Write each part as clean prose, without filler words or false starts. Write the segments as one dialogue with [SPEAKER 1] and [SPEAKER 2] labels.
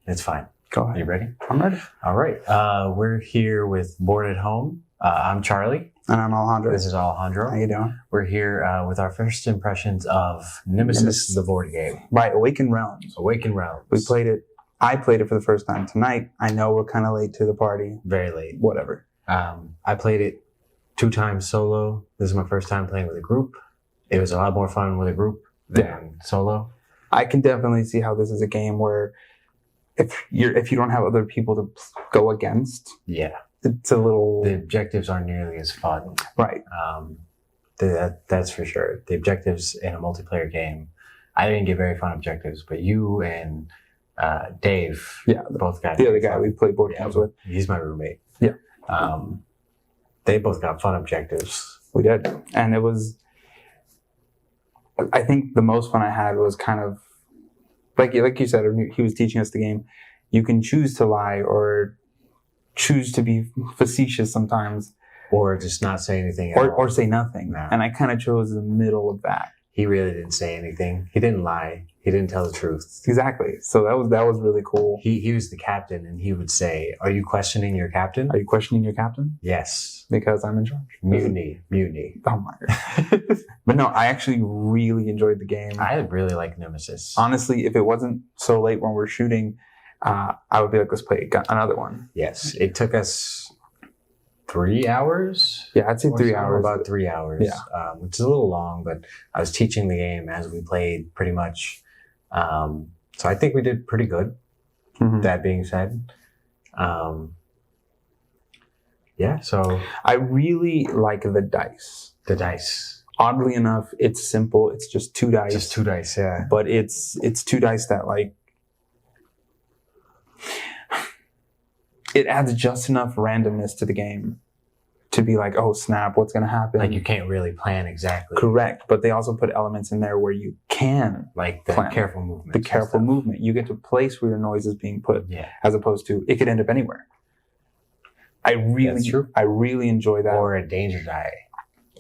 [SPEAKER 1] It's fine.
[SPEAKER 2] Go ahead.
[SPEAKER 1] Are you ready?
[SPEAKER 2] I'm ready.
[SPEAKER 1] All right. We're here with Board at Home. I'm Charlie.
[SPEAKER 2] And I'm Alejandro.
[SPEAKER 1] This is Alejandro.
[SPEAKER 2] How you doing?
[SPEAKER 1] We're here with our first impressions of Nemesis, the board game.
[SPEAKER 2] Right, Awaken Realms.
[SPEAKER 1] Awaken Realms.
[SPEAKER 2] We played it. I played it for the first time tonight. I know we're kind of late to the party.
[SPEAKER 1] Very late.
[SPEAKER 2] Whatever.
[SPEAKER 1] I played it 2 times solo. This is my first time playing with a group. It was a lot more fun with a group than solo.
[SPEAKER 2] I can definitely see how this is a game where if you don't have other people to go against, it's a little...
[SPEAKER 1] The objectives aren't nearly as fun.
[SPEAKER 2] Right.
[SPEAKER 1] That's for sure. The objectives in a multiplayer game, I didn't get very fun objectives, but you and Dave, both got
[SPEAKER 2] the other guy we played board games with.
[SPEAKER 1] He's my roommate.
[SPEAKER 2] Yeah.
[SPEAKER 1] They both got fun objectives.
[SPEAKER 2] We did. And it was... I think the most fun I had was kind of like you said, he was teaching us the game. You can choose to lie or choose to be facetious sometimes.
[SPEAKER 1] Or just not say anything at all.
[SPEAKER 2] Or say nothing.
[SPEAKER 1] No.
[SPEAKER 2] And I kind of chose the middle of that.
[SPEAKER 1] He really didn't say anything. He didn't lie. He didn't tell the truth.
[SPEAKER 2] Exactly. So that was really cool.
[SPEAKER 1] He was the captain, and he would say, "Are you questioning your captain?"
[SPEAKER 2] Are you questioning your captain?
[SPEAKER 1] Yes.
[SPEAKER 2] Because I'm in charge.
[SPEAKER 1] Mutiny.
[SPEAKER 2] Oh my god. But no, I actually really enjoyed the game.
[SPEAKER 1] I really like Nemesis.
[SPEAKER 2] Honestly, if it wasn't so late when we're shooting, I would be like, let's play another one.
[SPEAKER 1] Yes. It took us 3 hours.
[SPEAKER 2] Yeah, I'd say 3 hours.
[SPEAKER 1] About 3 hours.
[SPEAKER 2] Yeah.
[SPEAKER 1] Which is a little long, but I was teaching the game as we played pretty much. So I think we did pretty good.
[SPEAKER 2] Mm-hmm.
[SPEAKER 1] That being said, so
[SPEAKER 2] I really like the dice.
[SPEAKER 1] The dice.
[SPEAKER 2] Oddly enough, it's simple. It's just 2 dice.
[SPEAKER 1] Just 2 dice, yeah.
[SPEAKER 2] But it's 2 dice that like it adds just enough randomness to the game to be like, oh snap, what's gonna happen?
[SPEAKER 1] Like you can't really plan exactly.
[SPEAKER 2] Correct. But they also put elements in there where you can
[SPEAKER 1] like the
[SPEAKER 2] plan.
[SPEAKER 1] Careful movement.
[SPEAKER 2] The careful movement. You get to place where your noise is being put, as opposed to it could end up anywhere. I really enjoy that.
[SPEAKER 1] Or a danger die.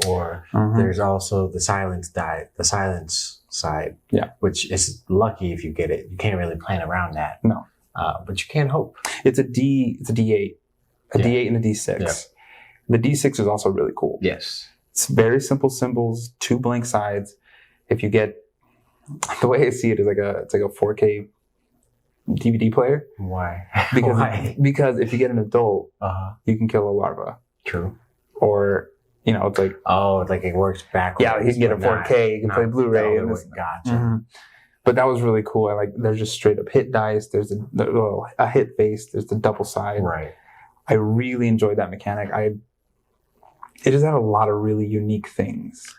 [SPEAKER 1] Or there's also the silence die, the silence side.
[SPEAKER 2] Yeah.
[SPEAKER 1] Which is lucky if you get it. You can't really plan around that.
[SPEAKER 2] No.
[SPEAKER 1] But you can hope.
[SPEAKER 2] It's a D8. A D8 and a D6. Yeah. The D6 is also really cool.
[SPEAKER 1] Yes.
[SPEAKER 2] It's very simple symbols, 2 blank sides. If you get, the way I see it is it's like a 4K DVD player.
[SPEAKER 1] Why?
[SPEAKER 2] Because if you get an adult, you can kill a larva.
[SPEAKER 1] True.
[SPEAKER 2] Or, it's like...
[SPEAKER 1] Oh, like it works backwards.
[SPEAKER 2] Yeah, you can get a 4K, you can play Blu-ray.
[SPEAKER 1] Gotcha.
[SPEAKER 2] Mm-hmm. But that was really cool. There's just straight up hit dice. There's a hit face. There's the double side.
[SPEAKER 1] Right.
[SPEAKER 2] I really enjoyed that mechanic. It just had a lot of really unique things.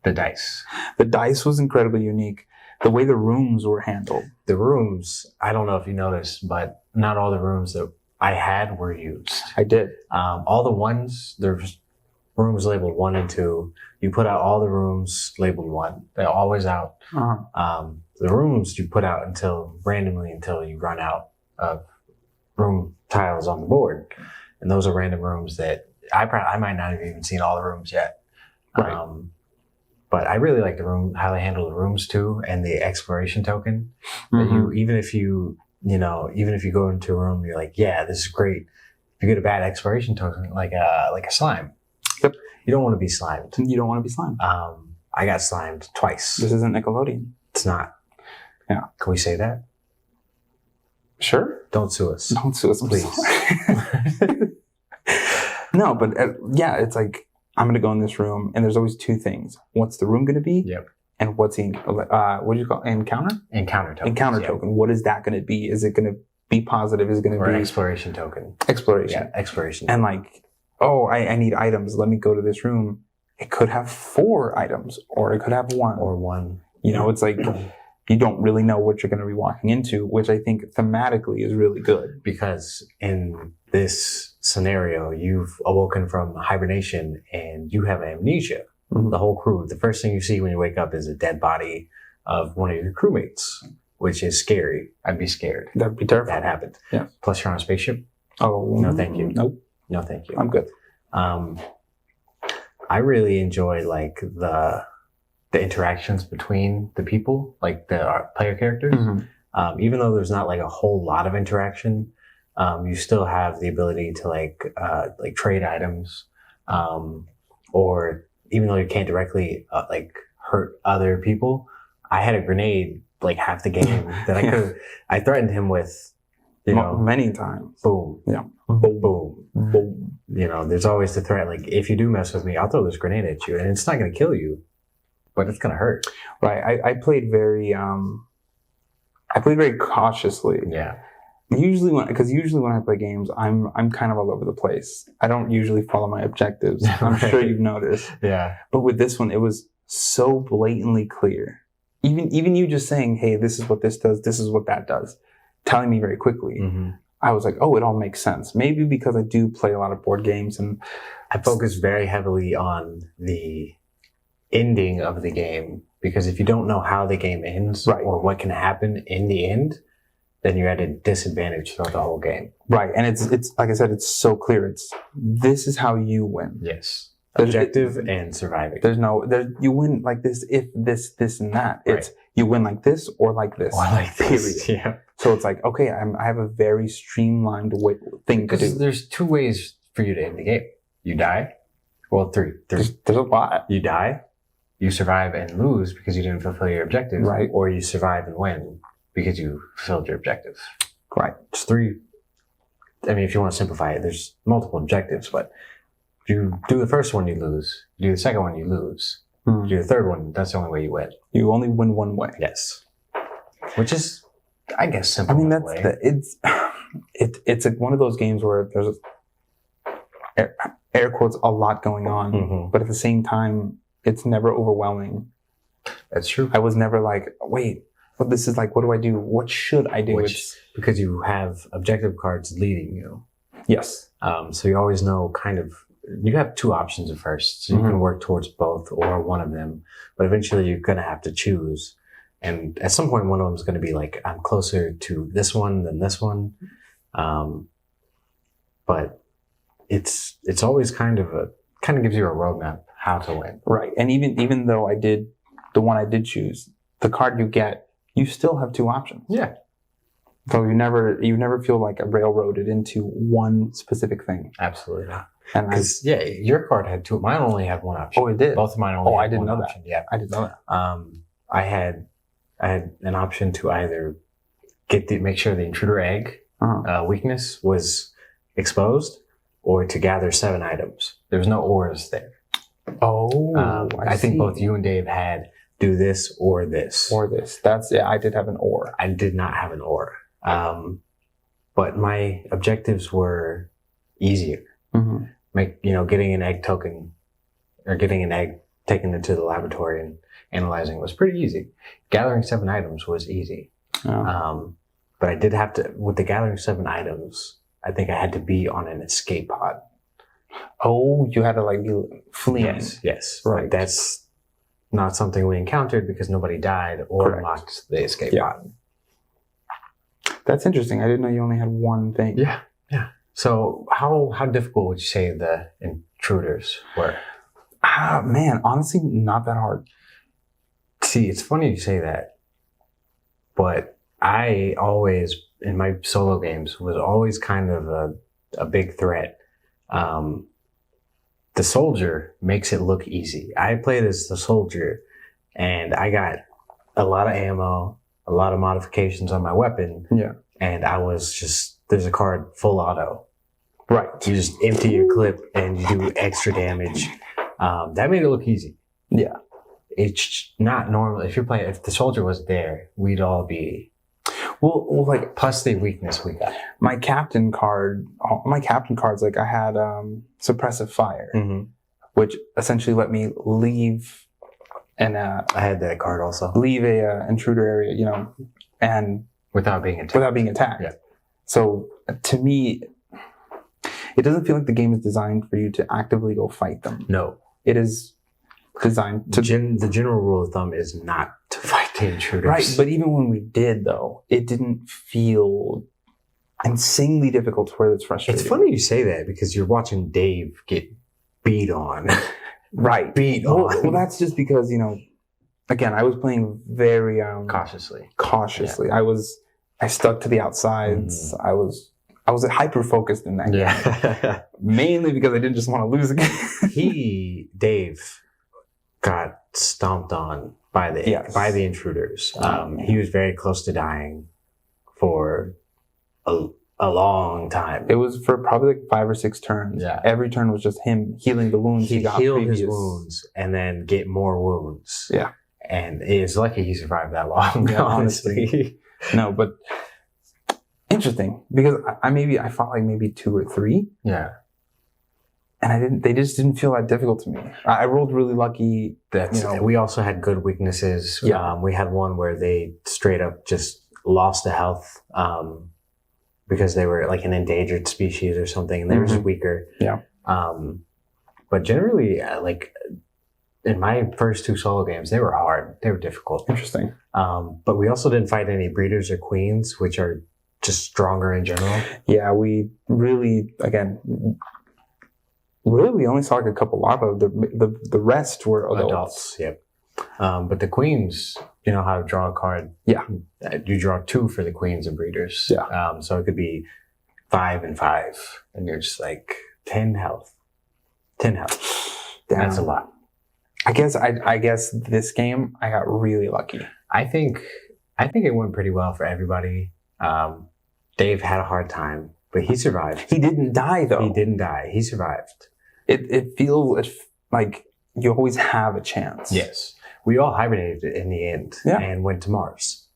[SPEAKER 1] The dice.
[SPEAKER 2] The dice was incredibly unique. The way the rooms were handled.
[SPEAKER 1] The rooms, I don't know if you noticed, but not all the rooms that I had were used.
[SPEAKER 2] I did.
[SPEAKER 1] All the ones, there's rooms labeled 1 and 2. You put out all the rooms labeled 1. They're always out. The rooms you put out randomly until you run out of room tiles on the board. And those are random rooms that I might not have even seen all the rooms yet.
[SPEAKER 2] Right.
[SPEAKER 1] But I really like how they handle the rooms too, and the exploration token. That even if you go into a room, you're like, yeah, this is great. If you get a bad exploration token, like a slime.
[SPEAKER 2] Yep.
[SPEAKER 1] You don't want to be slimed.
[SPEAKER 2] You don't want to be slimed.
[SPEAKER 1] I got slimed twice.
[SPEAKER 2] This isn't Nickelodeon.
[SPEAKER 1] It's not.
[SPEAKER 2] Yeah.
[SPEAKER 1] Can we say that?
[SPEAKER 2] Sure.
[SPEAKER 1] Don't sue us.
[SPEAKER 2] Don't sue us, please. No, but it's like, I'm going to go in this room, and there's always 2 things. What's the room going to be?
[SPEAKER 1] Yep.
[SPEAKER 2] And what's the, what do you call it? Encounter token. Encounter token. What is that going to be? Is it going to be positive? Is it going to be...
[SPEAKER 1] an exploration token.
[SPEAKER 2] Exploration.
[SPEAKER 1] Yeah, exploration.
[SPEAKER 2] And like, I need items. Let me go to this room. It could have 4 items, or it could have 1.
[SPEAKER 1] Or 1.
[SPEAKER 2] It's like... You don't really know what you're going to be walking into, which I think thematically is really good.
[SPEAKER 1] Because in this scenario, you've awoken from hibernation and you have amnesia. The whole crew, the first thing you see when you wake up is a dead body of one of your crewmates, which is scary. I'd be scared.
[SPEAKER 2] That'd be terrifying.
[SPEAKER 1] That happened.
[SPEAKER 2] Yeah.
[SPEAKER 1] Plus you're on a spaceship.
[SPEAKER 2] Oh,
[SPEAKER 1] no, thank you.
[SPEAKER 2] Nope.
[SPEAKER 1] No, thank you.
[SPEAKER 2] I'm good.
[SPEAKER 1] I really enjoy like the interactions between the people, like the player characters. Even though there's not like a whole lot of interaction, you still have the ability to like trade items, or even though you can't directly like hurt other people. I had a grenade like half the game that I threatened him with,
[SPEAKER 2] many times.
[SPEAKER 1] Boom.
[SPEAKER 2] Yeah.
[SPEAKER 1] Boom. Boom. There's always the threat, like, if you do mess with me, I'll throw this grenade at you, and it's not going to kill you, but it's going to hurt.
[SPEAKER 2] Right. I played very cautiously.
[SPEAKER 1] Yeah.
[SPEAKER 2] Usually when I play games, I'm kind of all over the place. I don't usually follow my objectives. I'm sure you've noticed.
[SPEAKER 1] Yeah.
[SPEAKER 2] But with this one, it was so blatantly clear. Even you just saying, hey, this is what this does, this is what that does, telling me very quickly.
[SPEAKER 1] Mm-hmm.
[SPEAKER 2] I was like, oh, it all makes sense. Maybe because I do play a lot of board games, and
[SPEAKER 1] I focus very heavily on the ending of the game, because if you don't know how the game ends,
[SPEAKER 2] right,
[SPEAKER 1] or what can happen in the end, then you're at a disadvantage throughout the whole game.
[SPEAKER 2] Right. And it's like I said, it's so clear. This is how you win.
[SPEAKER 1] Yes. Objective and surviving.
[SPEAKER 2] You win like this, if this, and that.
[SPEAKER 1] Right.
[SPEAKER 2] It's you win like this or like this.
[SPEAKER 1] Or like this.
[SPEAKER 2] Period.
[SPEAKER 1] Yeah.
[SPEAKER 2] So it's like, okay, I have a very streamlined thing to do.
[SPEAKER 1] There's two ways for you to end the game. You die. Well, three.
[SPEAKER 2] There's a lot.
[SPEAKER 1] You die. You survive and lose because you didn't fulfill your objective.
[SPEAKER 2] Right.
[SPEAKER 1] Or you survive and win because you fulfilled your objectives.
[SPEAKER 2] Right.
[SPEAKER 1] It's three. I mean, if you want to simplify it, there's multiple objectives, but if you do the first one, you lose. You do the second one, you lose. You do the third one, that's the only way you win.
[SPEAKER 2] You only win one way.
[SPEAKER 1] Yes. Which is, I guess, simple.
[SPEAKER 2] I mean, it's one of those games where there's air quotes a lot going on, but at the same time, it's never overwhelming.
[SPEAKER 1] That's true.
[SPEAKER 2] I was never like, wait, but this is like, what do I do? What should I do?
[SPEAKER 1] Because you have objective cards leading you.
[SPEAKER 2] Yes.
[SPEAKER 1] So you always know you have two options at first. So you can work towards both or one of them, but eventually you're going to have to choose. And at some point, one of them is going to be like, I'm closer to this one than this one. But it's always kind of gives you a roadmap how to win.
[SPEAKER 2] Right. And even though the one I did choose, the card you get, you still have two options.
[SPEAKER 1] Yeah.
[SPEAKER 2] So you never feel like railroaded into one specific thing.
[SPEAKER 1] Absolutely not.
[SPEAKER 2] Because
[SPEAKER 1] your card had two. Mine only had one option.
[SPEAKER 2] Oh, it did.
[SPEAKER 1] Both of mine only.
[SPEAKER 2] Oh,
[SPEAKER 1] had
[SPEAKER 2] I didn't
[SPEAKER 1] one
[SPEAKER 2] know
[SPEAKER 1] option.
[SPEAKER 2] that.
[SPEAKER 1] Yeah,
[SPEAKER 2] I didn't know that.
[SPEAKER 1] I had an option to either make sure the intruder egg weakness was exposed, or to gather 7 items. There was no ors there.
[SPEAKER 2] Oh,
[SPEAKER 1] I think both you and Dave had do this or this.
[SPEAKER 2] Or this. I did have an or.
[SPEAKER 1] I did not have an or. But my objectives were easier. Getting an egg token, or getting an egg taken into the laboratory and analyzing was pretty easy. Gathering 7 items was easy.
[SPEAKER 2] Oh.
[SPEAKER 1] But I did have to, with the gathering 7 items, I think I had to be on an escape pod.
[SPEAKER 2] Oh, you had to be fleeing.
[SPEAKER 1] Yes.
[SPEAKER 2] Right.
[SPEAKER 1] Like, that's not something we encountered because nobody died or unlocked the escape pod.
[SPEAKER 2] That's interesting. I didn't know you only had one thing.
[SPEAKER 1] Yeah. So how difficult would you say the intruders were?
[SPEAKER 2] Man, honestly, not that hard.
[SPEAKER 1] See, it's funny you say that, but I always, in my solo games, was always kind of a big threat. The soldier makes it look easy. I played as the soldier, and I got a lot of ammo, a lot of modifications on my weapon.
[SPEAKER 2] Yeah.
[SPEAKER 1] And I was just, there's a card full auto.
[SPEAKER 2] Right.
[SPEAKER 1] You just empty your clip and you do extra damage. That made it look easy.
[SPEAKER 2] Yeah.
[SPEAKER 1] It's not normal. If the soldier was there, we'd all be.
[SPEAKER 2] Well,
[SPEAKER 1] plus the weakness we got.
[SPEAKER 2] My captain cards, I had suppressive fire, which essentially let me leave I had that card also. Leave a intruder area, and without being attacked. Yeah. So to me, it doesn't feel like the game is designed for you to actively go fight them. No. It is designed to... The general rule of thumb is not to fight the intruders. Right, but even when we did, though, it didn't feel insanely difficult to where it's frustrating. It's funny you say that because you're watching Dave get beat on. Right. Beat on. Well, that's just because, again, I was playing very... Cautiously. Yeah. I stuck to the outsides. I was hyper focused in that game. Mainly because I didn't just want to lose again.
[SPEAKER 1] Dave got stomped on by the intruders. He was very close to dying for a long time.
[SPEAKER 2] It was for probably like 5 or 6 turns. Yeah. Every turn was just him healing the wounds he got
[SPEAKER 1] healed
[SPEAKER 2] previous.
[SPEAKER 1] His wounds and then get more wounds.
[SPEAKER 2] Yeah.
[SPEAKER 1] And it's lucky he survived that long, honestly.
[SPEAKER 2] No, but interesting because I fought like maybe 2 or 3.
[SPEAKER 1] Yeah.
[SPEAKER 2] And they just didn't feel that difficult to me. I rolled really lucky.
[SPEAKER 1] We also had good weaknesses.
[SPEAKER 2] Yeah.
[SPEAKER 1] We had one where they straight up just lost the health because they were like an endangered species or something, and they were just weaker.
[SPEAKER 2] Yeah.
[SPEAKER 1] But generally, like in my first 2 solo games, they were hard. They were difficult.
[SPEAKER 2] Interesting.
[SPEAKER 1] But we also didn't fight any breeders or queens, which are just stronger in general.
[SPEAKER 2] Yeah, we really, again, we only saw like a couple larvae. The rest were adults.
[SPEAKER 1] Yep. But the queens, you know how to draw a card.
[SPEAKER 2] Yeah.
[SPEAKER 1] You draw 2 for the queens and breeders.
[SPEAKER 2] Yeah.
[SPEAKER 1] So it could be 5 and 5, and you're just like 10 health. 10 health.
[SPEAKER 2] Damn.
[SPEAKER 1] That's a lot.
[SPEAKER 2] I guess this game I got really lucky.
[SPEAKER 1] I think it went pretty well for everybody. Dave had a hard time, but he survived.
[SPEAKER 2] He didn't die though.
[SPEAKER 1] He didn't die. He survived.
[SPEAKER 2] It feels like you always have a chance.
[SPEAKER 1] Yes. We all hibernated in the end and went to Mars.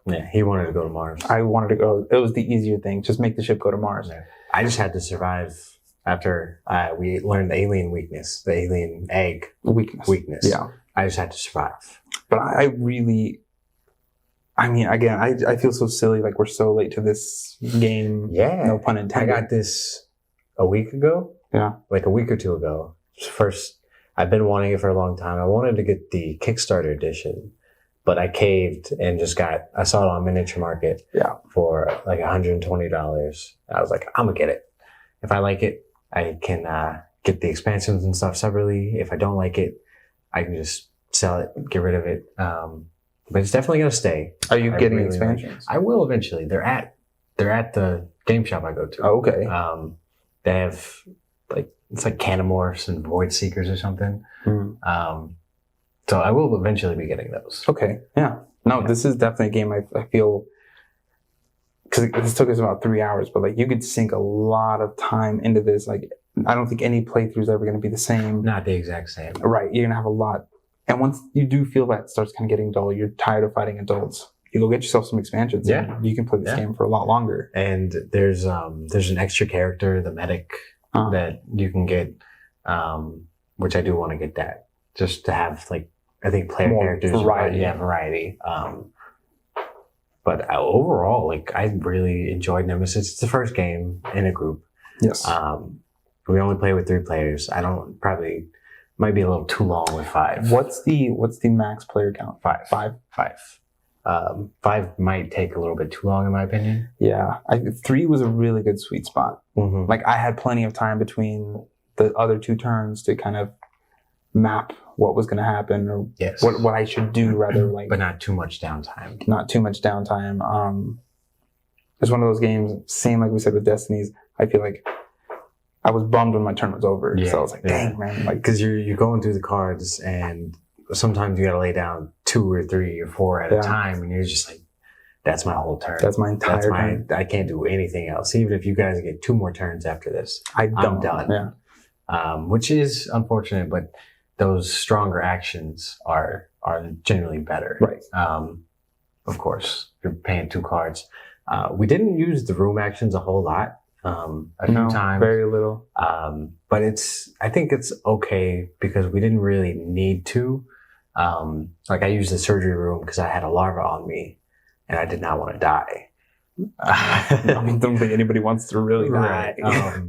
[SPEAKER 1] Yeah, he wanted to go to Mars.
[SPEAKER 2] I wanted to go. It was the easier thing. Just make the ship go to Mars.
[SPEAKER 1] Yeah. I just had to survive after we learned the alien weakness, the alien egg weakness.
[SPEAKER 2] Yeah.
[SPEAKER 1] I just had to survive.
[SPEAKER 2] But I feel so silly. Like we're so late to this game.
[SPEAKER 1] Yeah.
[SPEAKER 2] No pun intended.
[SPEAKER 1] I got this a week ago.
[SPEAKER 2] Yeah.
[SPEAKER 1] Like a week or 2 ago. First, I've been wanting it for a long time. I wanted to get the Kickstarter edition, but I caved and I saw it on Miniature Market for like $120. I was like, I'm gonna get it. If I like it, I can get the expansions and stuff separately. If I don't like it, I can just sell it, get rid of it. But it's definitely gonna stay.
[SPEAKER 2] Are you getting expansions?
[SPEAKER 1] I will eventually. They're at the game shop I go to.
[SPEAKER 2] Oh, okay.
[SPEAKER 1] They have it's like Canamorphs and Void Seekers or something. So I will eventually be getting those.
[SPEAKER 2] Okay. Yeah. No, this is definitely a game I feel, because this took us about 3 hours, but like you could sink a lot of time into this. Like I don't think any playthrough is ever going to be the same.
[SPEAKER 1] Not the exact same.
[SPEAKER 2] Right. You're going to have a lot. And once you do feel that starts kind of getting dull, you're tired of fighting adults, you go get yourself some expansions.
[SPEAKER 1] Yeah.
[SPEAKER 2] And you can play this game for a lot longer.
[SPEAKER 1] And there's an extra character, the medic, that you can get, which I do want to get that, just to have like, I think player
[SPEAKER 2] more
[SPEAKER 1] characters.
[SPEAKER 2] Variety.
[SPEAKER 1] Variety. But overall, like I really enjoyed Nemesis. It's the first game in a group.
[SPEAKER 2] Yes.
[SPEAKER 1] We only play with 3 players. Might be a little too long with 5.
[SPEAKER 2] What's the max player count?
[SPEAKER 1] 5. 5. 5 might take a little bit too long in my opinion.
[SPEAKER 2] Yeah. 3 was a really good sweet spot.
[SPEAKER 1] Mm-hmm.
[SPEAKER 2] Like I had plenty of time between the other 2 turns to kind of map what was going to happen or what I should do, rather, like,
[SPEAKER 1] but not too much downtime.
[SPEAKER 2] Not too much downtime. It's one of those games, same like we said with Destinies. I feel like I was bummed when my turn was over. So I was like, dang, man. Like,
[SPEAKER 1] because you're going through the cards and sometimes you got to lay down 2 or 3 or 4 at a time, and you're just like, that's my whole turn.
[SPEAKER 2] That's my entire turn.
[SPEAKER 1] I can't do anything else. Even if you guys get 2 more turns after this, I'm done.
[SPEAKER 2] Yeah.
[SPEAKER 1] Which is unfortunate, but those stronger actions are generally better.
[SPEAKER 2] Right.
[SPEAKER 1] Of course, you're paying 2 cards. We didn't use the room actions a whole lot. A few times.
[SPEAKER 2] Very little.
[SPEAKER 1] But I think it's okay because we didn't really need to. Like I used the surgery room because I had a larva on me and I did not want to die.
[SPEAKER 2] I don't think anybody wants to really die.
[SPEAKER 1] Right.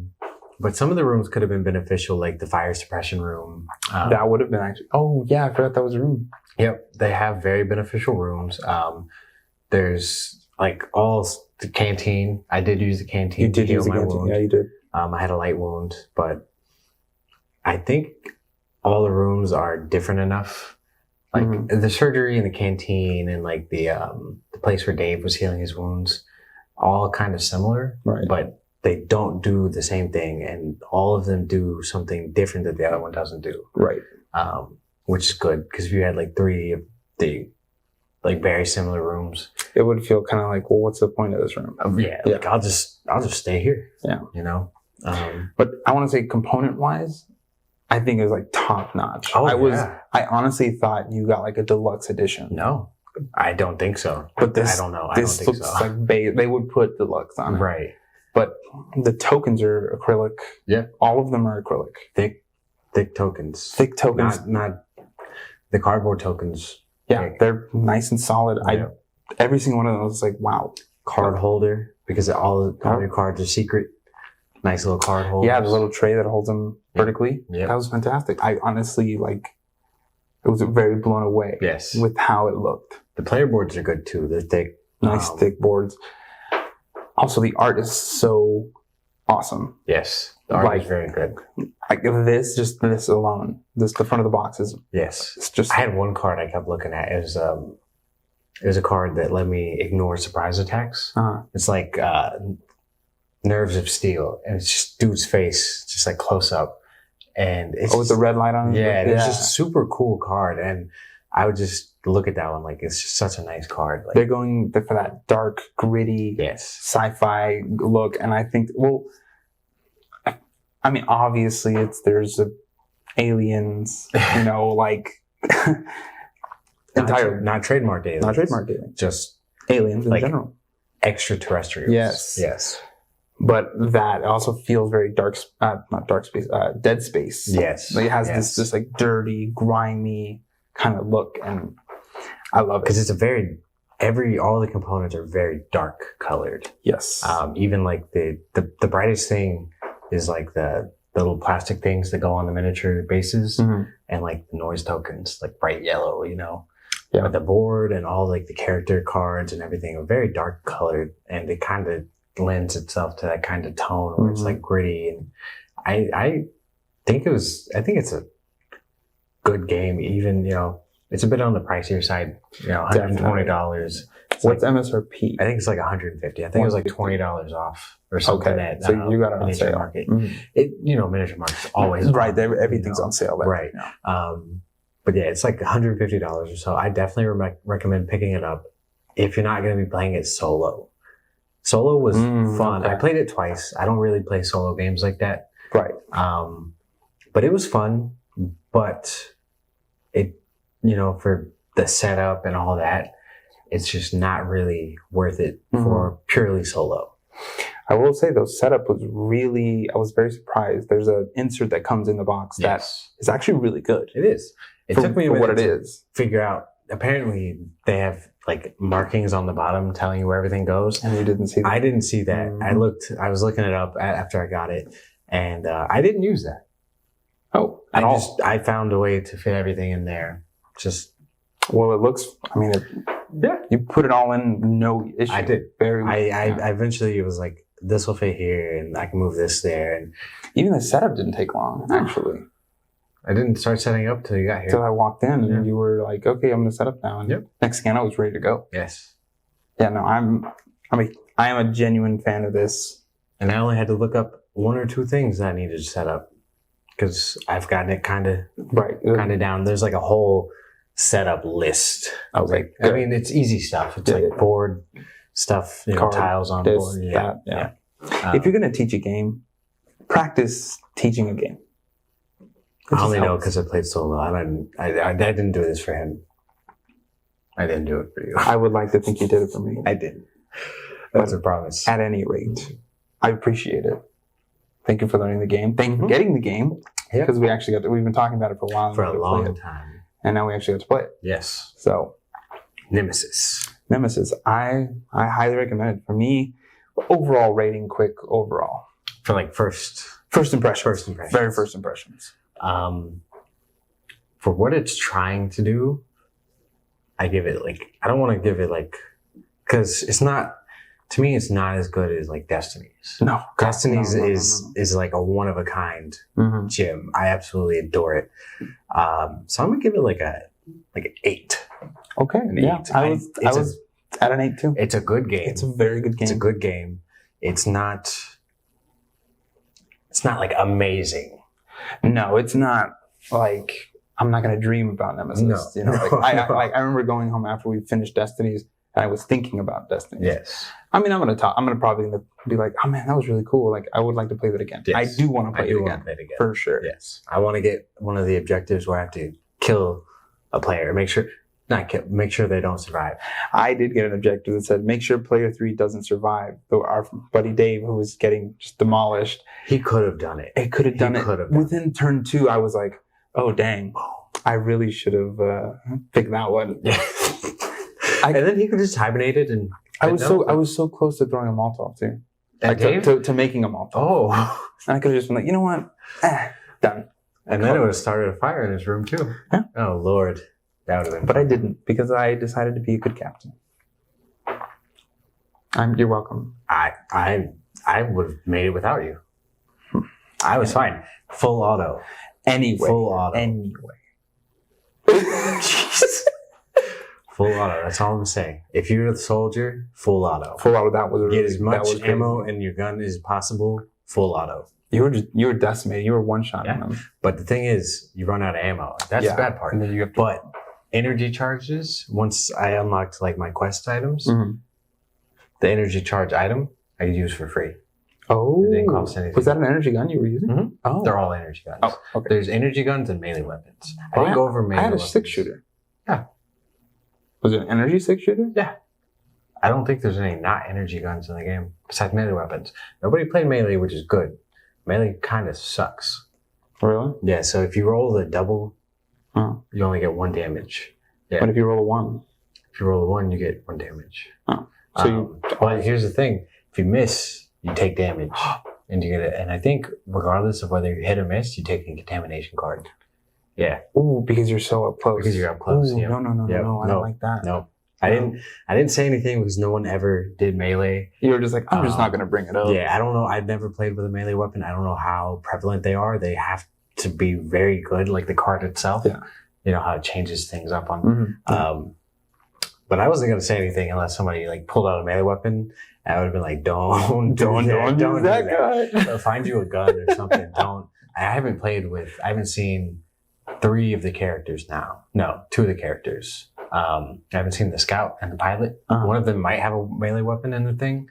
[SPEAKER 1] But some of the rooms could have been beneficial, like the fire suppression room.
[SPEAKER 2] That would have been actually. Oh yeah, I forgot that was a room.
[SPEAKER 1] Yep, they have very beneficial rooms. There's like all the canteen. I did use the canteen.
[SPEAKER 2] You did use the canteen.
[SPEAKER 1] Wound.
[SPEAKER 2] Yeah, you did.
[SPEAKER 1] I had a light wound, but I think all the rooms are different enough Like the surgery and the canteen and like the place where Dave was healing his wounds, all kind of similar,
[SPEAKER 2] Right.
[SPEAKER 1] but they don't do the same thing, and all of them do something different that the other one doesn't do.
[SPEAKER 2] Right.
[SPEAKER 1] Which is good, because if you had like 3 of the like very similar rooms,
[SPEAKER 2] it would feel kind of like, well, what's the point of this room?
[SPEAKER 1] Like I'll just stay here.
[SPEAKER 2] Yeah.
[SPEAKER 1] You know.
[SPEAKER 2] But I want to say component wise, I think it was like top notch. I honestly thought you got like a deluxe edition.
[SPEAKER 1] No, I don't think so.
[SPEAKER 2] But this,
[SPEAKER 1] I don't know.
[SPEAKER 2] This looks like they would put deluxe on it.
[SPEAKER 1] Right.
[SPEAKER 2] But the tokens are acrylic.
[SPEAKER 1] Yeah.
[SPEAKER 2] All of them are acrylic.
[SPEAKER 1] Thick tokens.
[SPEAKER 2] Thick tokens.
[SPEAKER 1] Not the cardboard tokens.
[SPEAKER 2] Yeah, they're nice and solid.
[SPEAKER 1] Yeah.
[SPEAKER 2] Every single one of them was like, wow.
[SPEAKER 1] Card holder, because all your cards are secret. Nice little card holder.
[SPEAKER 2] Yeah, the little tray that holds them vertically.
[SPEAKER 1] Yeah.
[SPEAKER 2] That was fantastic. I honestly it was very blown away.
[SPEAKER 1] Yes.
[SPEAKER 2] With how it looked.
[SPEAKER 1] The player boards are good too. They're thick.
[SPEAKER 2] Nice thick boards. Also, the art is so awesome.
[SPEAKER 1] Yes. The art is very good.
[SPEAKER 2] Like this alone, the front of the box is.
[SPEAKER 1] Yes.
[SPEAKER 2] It's just.
[SPEAKER 1] I had one card I kept looking at. It was a card that let me ignore surprise attacks. It's like Nerves of Steel, and it's just dude's face, just like close up, and it's
[SPEAKER 2] with the red light on it.
[SPEAKER 1] Yeah, it's just a super cool card, and I would just look at that one like it's just such a nice card. Like,
[SPEAKER 2] they're going for that dark, gritty, sci-fi look, and I think, well, I mean, obviously, there's aliens, you know, like
[SPEAKER 1] not trademarked aliens,
[SPEAKER 2] not trademarked aliens,
[SPEAKER 1] just
[SPEAKER 2] aliens in general,
[SPEAKER 1] extraterrestrials.
[SPEAKER 2] Yes. But that also feels very Dead Space.
[SPEAKER 1] Yes.
[SPEAKER 2] Like it has this like dirty, grimy kind of look, and I love it.
[SPEAKER 1] Because it's all the components are very dark colored.
[SPEAKER 2] Yes.
[SPEAKER 1] Even like the brightest thing is like the little plastic things that go on the miniature bases, and like the noise tokens, like bright yellow, you know. Yeah. But the board and all like the character cards and everything are very dark colored, and it kind of lends itself to that kind of tone where it's like gritty, and I think it's a good game. Even, you know, it's a bit on the pricier side, you know, $120.
[SPEAKER 2] What's MSRP?
[SPEAKER 1] I think it's like $150. I think it was like $20 off or something.
[SPEAKER 2] Okay. So you got it on sale.
[SPEAKER 1] Market. It, you know, miniature market's always
[SPEAKER 2] right. Everything's on sale there.
[SPEAKER 1] Right. But yeah, it's like $150 or so. I definitely recommend picking it up if you're not going to be playing it solo. Solo was fun. Okay. I played it twice. I don't really play solo games like that.
[SPEAKER 2] Right.
[SPEAKER 1] But it was fun. But it, you know, for the setup and all that, it's just not really worth it for purely solo.
[SPEAKER 2] I will say though, setup was I was very surprised. There's an insert that comes in the box that is actually really good.
[SPEAKER 1] It is. It took me a minute to figure out. Apparently they have like markings on the bottom telling you where everything goes.
[SPEAKER 2] And you didn't see that?
[SPEAKER 1] I didn't see that. I was looking it up after I got it, and I didn't use that.
[SPEAKER 2] Oh,
[SPEAKER 1] I found a way to fit everything in there.
[SPEAKER 2] Well, it looks, I mean, you put it all in, no issue.
[SPEAKER 1] I did. I eventually, it was like, this will fit here, and I can move this there. And
[SPEAKER 2] even the setup didn't take long, actually.
[SPEAKER 1] I didn't start setting up till you got here.
[SPEAKER 2] Till I walked in, and you were like, okay, I'm going to set up now. And next scan, I was ready to go.
[SPEAKER 1] Yes.
[SPEAKER 2] Yeah, no, I am a genuine fan of this.
[SPEAKER 1] And I only had to look up 1 or 2 things that I needed to set up, because I've gotten it kind of down. There's like a whole setup list.
[SPEAKER 2] I was like,
[SPEAKER 1] I mean, it's easy stuff. It's like board stuff, you know, tiles on board.
[SPEAKER 2] Yeah. If you're going to teach a game, practice teaching a game.
[SPEAKER 1] I only know because I played solo. I didn't do this for him. I didn't do it for you.
[SPEAKER 2] I would like to think you did it for me.
[SPEAKER 1] I didn't. That's a promise.
[SPEAKER 2] At any rate, I appreciate it. Thank you for learning the game. Thank you for getting the game. Because we've been talking about it for a while.
[SPEAKER 1] For a long time.
[SPEAKER 2] And now we actually got to play it.
[SPEAKER 1] Yes.
[SPEAKER 2] So.
[SPEAKER 1] Nemesis.
[SPEAKER 2] I highly recommend it. For me, overall rating, quick overall.
[SPEAKER 1] For like first
[SPEAKER 2] impressions. Very first impressions.
[SPEAKER 1] For what it's trying to do, I give it like, I don't want to give it like, because it's not, to me, it's not as good as like Destiny's.
[SPEAKER 2] No.
[SPEAKER 1] Destiny's is like a one of a kind gym. I absolutely adore it. So I'm gonna give it like a like an 8.
[SPEAKER 2] Okay,
[SPEAKER 1] An
[SPEAKER 2] yeah,
[SPEAKER 1] 8.
[SPEAKER 2] I was at an 8 too.
[SPEAKER 1] It's a good game.
[SPEAKER 2] It's a very good game.
[SPEAKER 1] It's a good game. It's not like amazing.
[SPEAKER 2] No, it's not like I'm not gonna dream about Nemesis.
[SPEAKER 1] No,
[SPEAKER 2] you know, I remember going home after we finished Destinies, and I was thinking about Destinies.
[SPEAKER 1] Yes.
[SPEAKER 2] I mean, I'm gonna probably be like, oh man, that was really cool. Like, I would like to play that again.
[SPEAKER 1] Yes.
[SPEAKER 2] I do want to play it again for sure.
[SPEAKER 1] Yes. I want to get one of the objectives where I have to kill a player. Make sure they don't survive.
[SPEAKER 2] I did get an objective that said, make sure player 3 doesn't survive. Though our buddy Dave, who was getting just demolished,
[SPEAKER 1] he could have done it.
[SPEAKER 2] It could have done it. Within turn 2, I was like, oh dang, I really should have picked that one.
[SPEAKER 1] Yeah. And then he could just hibernate it, and
[SPEAKER 2] I was so close to throwing a Molotov too. Like to making a Molotov.
[SPEAKER 1] Oh.
[SPEAKER 2] And I could have just been like, you know what? Done.
[SPEAKER 1] And then it would have started a fire in his room too.
[SPEAKER 2] Yeah.
[SPEAKER 1] Oh Lord. That would have been
[SPEAKER 2] But I didn't, because I decided to be a good captain. You're welcome.
[SPEAKER 1] I would have made it without you. I was fine. Full auto.
[SPEAKER 2] Anyway.
[SPEAKER 1] Full auto.
[SPEAKER 2] Anyway.
[SPEAKER 1] Jeez. Full auto. That's all I'm saying. If you're the soldier, full auto.
[SPEAKER 2] Full auto. That was
[SPEAKER 1] get as much ammo in your gun as possible. Full auto.
[SPEAKER 2] You were decimated. You were one-shotting them.
[SPEAKER 1] But the thing is, you run out of ammo. That's the bad part.
[SPEAKER 2] And then you have
[SPEAKER 1] But energy charges, once I unlocked like my quest items, the energy charge item I could use for free.
[SPEAKER 2] Oh.
[SPEAKER 1] It didn't cost anything.
[SPEAKER 2] Was that an energy gun you were using?
[SPEAKER 1] Mm-hmm.
[SPEAKER 2] Oh.
[SPEAKER 1] They're all energy guns.
[SPEAKER 2] Oh, okay.
[SPEAKER 1] There's energy guns and melee weapons. I didn't go over melee weapons.
[SPEAKER 2] I had a 6-shooter.
[SPEAKER 1] Yeah.
[SPEAKER 2] Was it an energy 6-shooter?
[SPEAKER 1] Yeah. I don't think there's any not energy guns in the game besides melee weapons. Nobody played melee, which is good. Melee kind of sucks.
[SPEAKER 2] Really?
[SPEAKER 1] Yeah, so if you roll the double, you only get 1 damage. Yeah.
[SPEAKER 2] But if you roll a 1?
[SPEAKER 1] If you roll a 1, you get 1 damage.
[SPEAKER 2] Oh. So
[SPEAKER 1] but here's the thing. If you miss, you take damage. And you get it. And I think regardless of whether you hit or miss, you take a contamination card. Yeah.
[SPEAKER 2] Ooh, because you're so up close.
[SPEAKER 1] Because you're up close.
[SPEAKER 2] Ooh,
[SPEAKER 1] yeah.
[SPEAKER 2] No. I don't like that.
[SPEAKER 1] No. I didn't say anything because no one ever did melee.
[SPEAKER 2] You were just like, I'm just not going to bring it up.
[SPEAKER 1] Yeah, I don't know. I've never played with a melee weapon. I don't know how prevalent they are. They have to be very good, like the card itself.
[SPEAKER 2] Yeah.
[SPEAKER 1] You know how it changes things up on. But I wasn't going to say anything unless somebody like pulled out a melee weapon. I would have been like, don't do that guy. Find you a gun or something. Don't. I haven't seen 3 of the characters now. No, 2 of the characters. I haven't seen the scout and the pilot. One of them might have a melee weapon in the thing.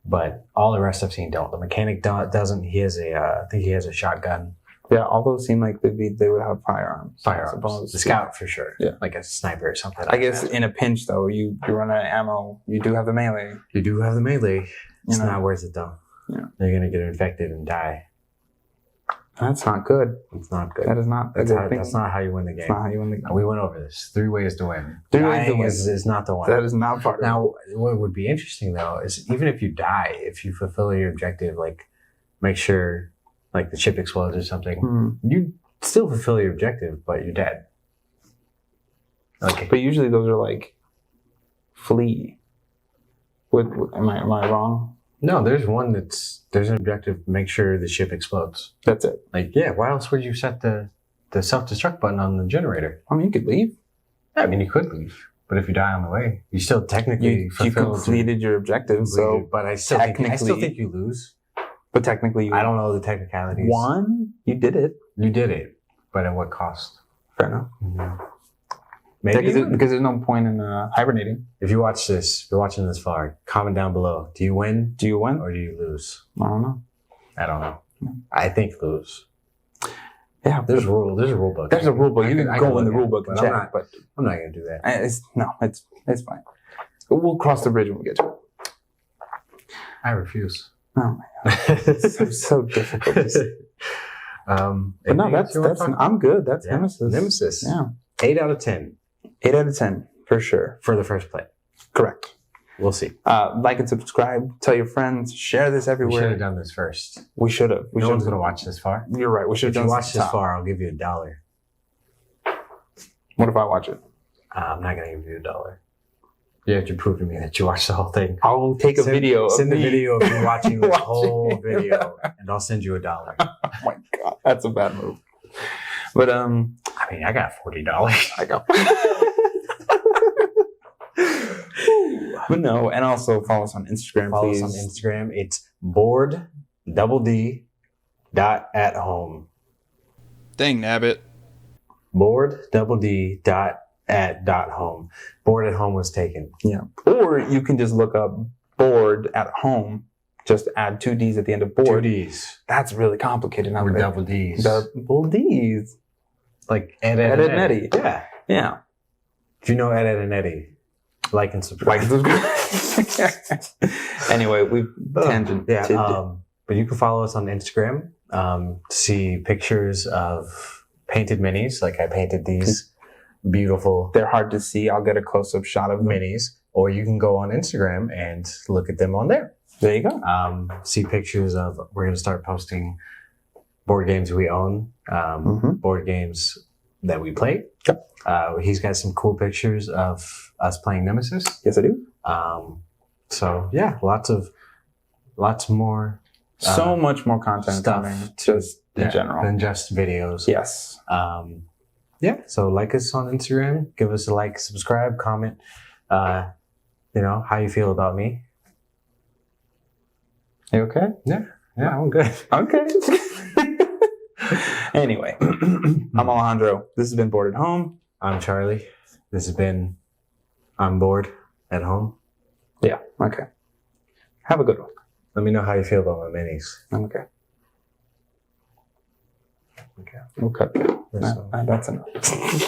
[SPEAKER 1] But all the rest I've seen don't. The mechanic doesn't. He has I think he has a shotgun.
[SPEAKER 2] Yeah, all those seem like they would have firearms.
[SPEAKER 1] Firearms. The scout for sure.
[SPEAKER 2] Yeah.
[SPEAKER 1] Like a sniper or something.
[SPEAKER 2] I guess in a pinch though, you run out of ammo. You do have the melee.
[SPEAKER 1] You do have the melee. It's not worth it though.
[SPEAKER 2] Yeah.
[SPEAKER 1] You're gonna get infected and die.
[SPEAKER 2] That's not good.
[SPEAKER 1] It's not good.
[SPEAKER 2] That is not.
[SPEAKER 1] That's not how you win the game.
[SPEAKER 2] That's not how you win the game.
[SPEAKER 1] We went over this. 3 ways to win.
[SPEAKER 2] 3 ways to win
[SPEAKER 1] is not the one.
[SPEAKER 2] That is not part of it.
[SPEAKER 1] Now, what would be interesting though is even if you die, if you fulfill your objective, like make sure like the ship explodes or something, you still fulfill your objective, but you're dead. Okay.
[SPEAKER 2] But usually those are like flee. Am I wrong?
[SPEAKER 1] No, there's an objective, make sure the ship explodes.
[SPEAKER 2] That's it.
[SPEAKER 1] Like, yeah, why else would you set the self-destruct button on the generator?
[SPEAKER 2] I mean, you could leave.
[SPEAKER 1] Yeah, I mean, you could leave. But if you die on the way, you still technically
[SPEAKER 2] you completed your objective. So,
[SPEAKER 1] but I still think you lose.
[SPEAKER 2] But technically,
[SPEAKER 1] I don't know the technicalities.
[SPEAKER 2] You did it.
[SPEAKER 1] You did it, but at what cost?
[SPEAKER 2] Fair enough.
[SPEAKER 1] Mm-hmm. Maybe
[SPEAKER 2] because there's no point in hibernating.
[SPEAKER 1] If you watch this, if you're watching this far, comment down below. Do you win?
[SPEAKER 2] Do you win
[SPEAKER 1] or do you lose?
[SPEAKER 2] I don't know.
[SPEAKER 1] I don't know. I think lose.
[SPEAKER 2] Yeah,
[SPEAKER 1] there's a rule book.
[SPEAKER 2] There's a rule book. You can go in the rule book and check. But
[SPEAKER 1] I'm not going to do that.
[SPEAKER 2] It's fine. We'll cross the bridge when we get to it.
[SPEAKER 1] I refuse.
[SPEAKER 2] Oh my God. It's so difficult to say. But no, that's I'm good. That's Nemesis.
[SPEAKER 1] Nemesis.
[SPEAKER 2] Yeah.
[SPEAKER 1] 8 out of 10.
[SPEAKER 2] 8 out of 10 for sure.
[SPEAKER 1] For the first play.
[SPEAKER 2] Correct.
[SPEAKER 1] We'll see.
[SPEAKER 2] Like and subscribe. Tell your friends. Share this everywhere.
[SPEAKER 1] We should have done this first.
[SPEAKER 2] We should have.
[SPEAKER 1] No one's going to watch this far.
[SPEAKER 2] You're right. We should have
[SPEAKER 1] done this. If you watch this far, I'll give you $1.
[SPEAKER 2] What if I watch it?
[SPEAKER 1] I'm not going to give you $1. You have to prove to me that you watched the whole thing.
[SPEAKER 2] I'll take a video.
[SPEAKER 1] Send the video of you watching the whole video, and I'll send you $1.
[SPEAKER 2] Oh my God, that's a bad move. But
[SPEAKER 1] I mean, I got $40.
[SPEAKER 2] I go. But no, and also follow us on Instagram,
[SPEAKER 1] Follow
[SPEAKER 2] please.
[SPEAKER 1] us on Instagram. It's board@home.
[SPEAKER 3] Dang nabbit.
[SPEAKER 1] board@home. Board at home was taken.
[SPEAKER 2] Yeah. Or you can just look up board at home. Just add 2 D's at the end of board.
[SPEAKER 1] 2 D's.
[SPEAKER 2] That's really complicated.
[SPEAKER 1] Or double D's.
[SPEAKER 2] Double D's.
[SPEAKER 1] Like Ed
[SPEAKER 2] Ed
[SPEAKER 1] and
[SPEAKER 2] and Eddie.
[SPEAKER 1] Yeah.
[SPEAKER 2] Yeah.
[SPEAKER 1] If you know Ed and Eddie, like and subscribe.
[SPEAKER 2] Like and subscribe. Anyway, we've tangented.
[SPEAKER 1] Yeah. But you can follow us on Instagram to see pictures of painted minis. Like I painted these beautiful
[SPEAKER 2] They're hard to see. I'll get a close-up shot of them.
[SPEAKER 1] minis. Or you can go on Instagram and look at them on there.
[SPEAKER 2] There you go.
[SPEAKER 1] See pictures of, we're going to start posting board games we own, board games that we play.
[SPEAKER 2] Yep.
[SPEAKER 1] He's got some cool pictures of us playing Nemesis.
[SPEAKER 2] Yes, I do.
[SPEAKER 1] So yeah, lots more
[SPEAKER 2] So much more content
[SPEAKER 1] stuff
[SPEAKER 2] coming, just in general.
[SPEAKER 1] than just videos.
[SPEAKER 2] Yes.
[SPEAKER 1] Yeah. So like us on Instagram, give us a like, subscribe, comment, how you feel about me.
[SPEAKER 2] You okay?
[SPEAKER 1] Yeah, I'm good.
[SPEAKER 2] Okay. Anyway, I'm Alejandro. This has been Board at Home.
[SPEAKER 1] I'm Charlie. This has been I'm Bored at Home.
[SPEAKER 2] Yeah. Okay. Have a good one.
[SPEAKER 1] Let me know how you feel about my minis.
[SPEAKER 2] Okay.
[SPEAKER 1] Okay.
[SPEAKER 2] Okay.
[SPEAKER 1] So-
[SPEAKER 2] That's enough.